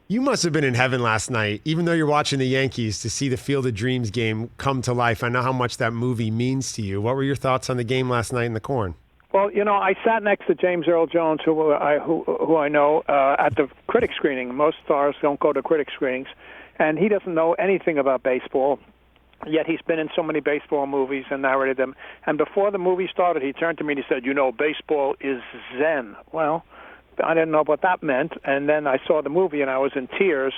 You must have been in heaven last night, even though you're watching the Yankees, to see the Field of Dreams game come to life. I know how much that movie means to you. What were your thoughts on the game last night in the Corn? Well, I sat next to James Earl Jones, who I know, at the critic screening. Most stars don't go to critic screenings, and he doesn't know anything about baseball. Yet he's been in so many baseball movies and narrated them. And before the movie started, he turned to me and he said, baseball is Zen. Well, I didn't know what that meant. And then I saw the movie, and I was in tears.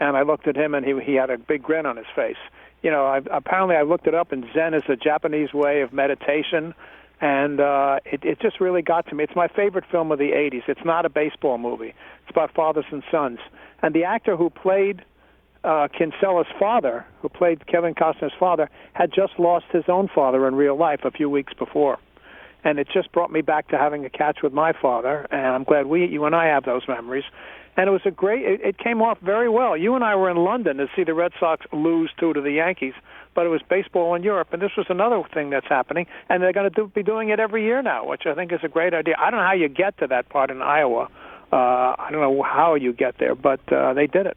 And I looked at him, and he had a big grin on his face. Apparently I looked it up, and Zen is a Japanese way of meditation. And it just really got to me. It's my favorite film of the 80s. It's not a baseball movie. It's about fathers and sons. And the actor who played Kinsella's father, who played Kevin Costner's father, had just lost his own father in real life a few weeks before. And it just brought me back to having a catch with my father, and I'm glad you and I have those memories. And it was it came off very well. You and I were in London to see the Red Sox lose 2 to the Yankees, but it was baseball in Europe, and this was another thing that's happening, and they're going to be doing it every year now, which I think is a great idea. I don't know how you get to that part in Iowa. I don't know how you get there, but they did it.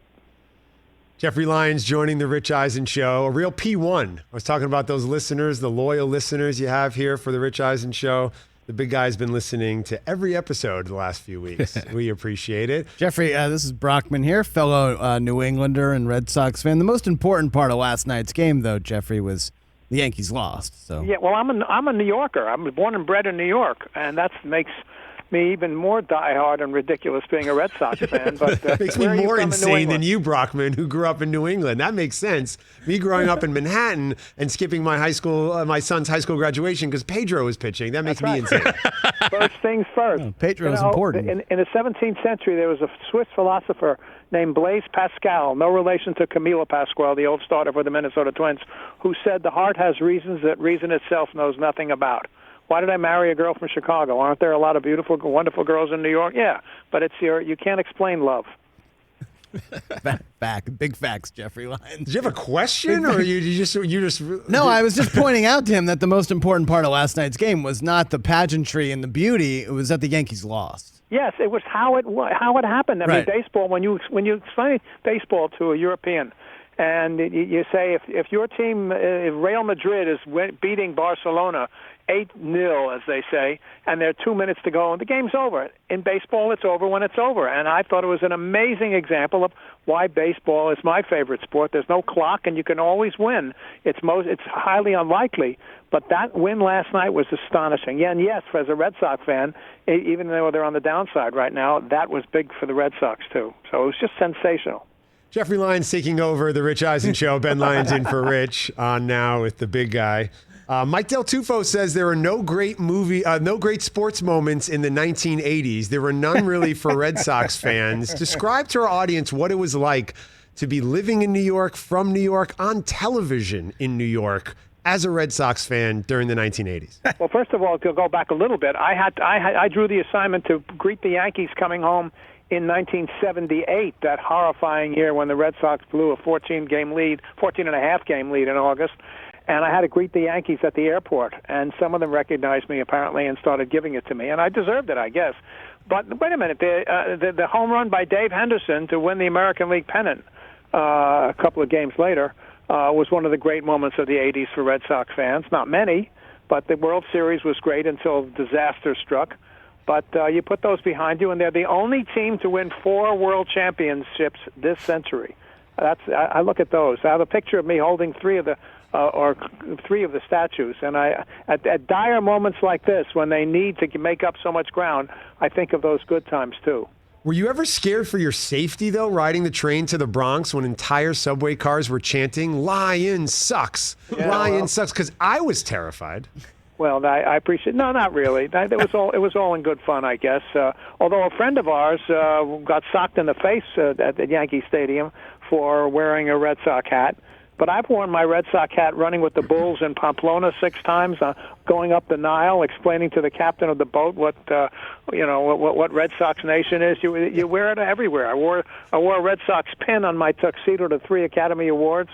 Jeffrey Lyons joining the Rich Eisen Show, a real P1. I was talking about those listeners, the loyal listeners you have here for the Rich Eisen Show. The big guy's been listening to every episode the last few weeks. We appreciate it. Jeffrey, this is Brockman here, fellow New Englander and Red Sox fan. The most important part of last night's game, though, Jeffrey, was the Yankees lost. So yeah, well, I'm a New Yorker. I'm born and bred in New York, and that makes me even more diehard and ridiculous being a Red Sox fan. But makes me more insane than you, Brockman, who grew up in New England. That makes sense. Me growing up in Manhattan and skipping my my son's high school graduation because Pedro was pitching. That makes me insane. First things first. Oh, Pedro is important. In the 17th century, there was a Swiss philosopher named Blaise Pascal, no relation to Camilo Pascual, the old starter for the Minnesota Twins, who said the heart has reasons that reason itself knows nothing about. Why did I marry a girl from Chicago? Aren't there a lot of beautiful, wonderful girls in New York? Yeah, but you can't explain love. Big facts, Jeffrey Lyons. Did you have a question, or you just? No, I was just pointing out to him that the most important part of last night's game was not the pageantry and the beauty; it was that the Yankees lost. Yes, it was how it happened. I mean, baseball. When you explain baseball to a European, and you say if your team, if Real Madrid is beating Barcelona 8-0, as they say, and there are 2 minutes to go, and the game's over. In baseball, it's over when it's over. And I thought it was an amazing example of why baseball is my favorite sport. There's no clock, and you can always win. It's highly unlikely, but that win last night was astonishing. Yeah, and yes, as a Red Sox fan, even though they're on the downside right now, that was big for the Red Sox, too. So it was just sensational. Jeffrey Lyons taking over the Rich Eisen Show. Ben Lyons in for Rich on now with the big guy. Mike Del Tufo says there are no great sports moments in the 1980s. There were none really for Red Sox fans. Describe to our audience what it was like to be living in New York, from New York, on television in New York as a Red Sox fan during the 1980s. Well, first of all, to go back a little bit, I drew the assignment to greet the Yankees coming home in 1978, that horrifying year when the Red Sox blew a 14.5 game lead in August. And I had to greet the Yankees at the airport, and some of them recognized me, apparently, and started giving it to me. And I deserved it, I guess. But wait a minute, the home run by Dave Henderson to win the American League pennant a couple of games later was one of the great moments of the 80s for Red Sox fans. Not many, but the World Series was great until disaster struck. But you put those behind you, and they're the only team to win 4 World Championships this century. I look at those. I have a picture of me holding 3 of the statues, and at dire moments like this, when they need to make up so much ground, I think of those good times too. Were you ever scared for your safety, though, riding the train to the Bronx when entire subway cars were chanting, "Lion sucks, Lion sucks"? Because I was terrified. Well, I appreciate. No, not really. It was all in good fun, I guess. Although a friend of ours got socked in the face at the Yankee Stadium for wearing a Red Sox hat. But I've worn my Red Sox hat running with the Bulls in Pamplona 6 times, going up the Nile, explaining to the captain of the boat what Red Sox Nation is. You wear it everywhere. I wore a Red Sox pin on my tuxedo to 3 Academy Awards.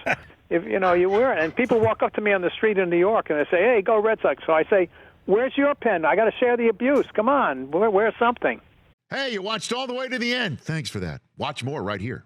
You wear it, and people walk up to me on the street in New York and they say, "Hey, go Red Sox." So I say, "Where's your pin? I got to share the abuse. Come on, wear something." Hey, you watched all the way to the end. Thanks for that. Watch more right here.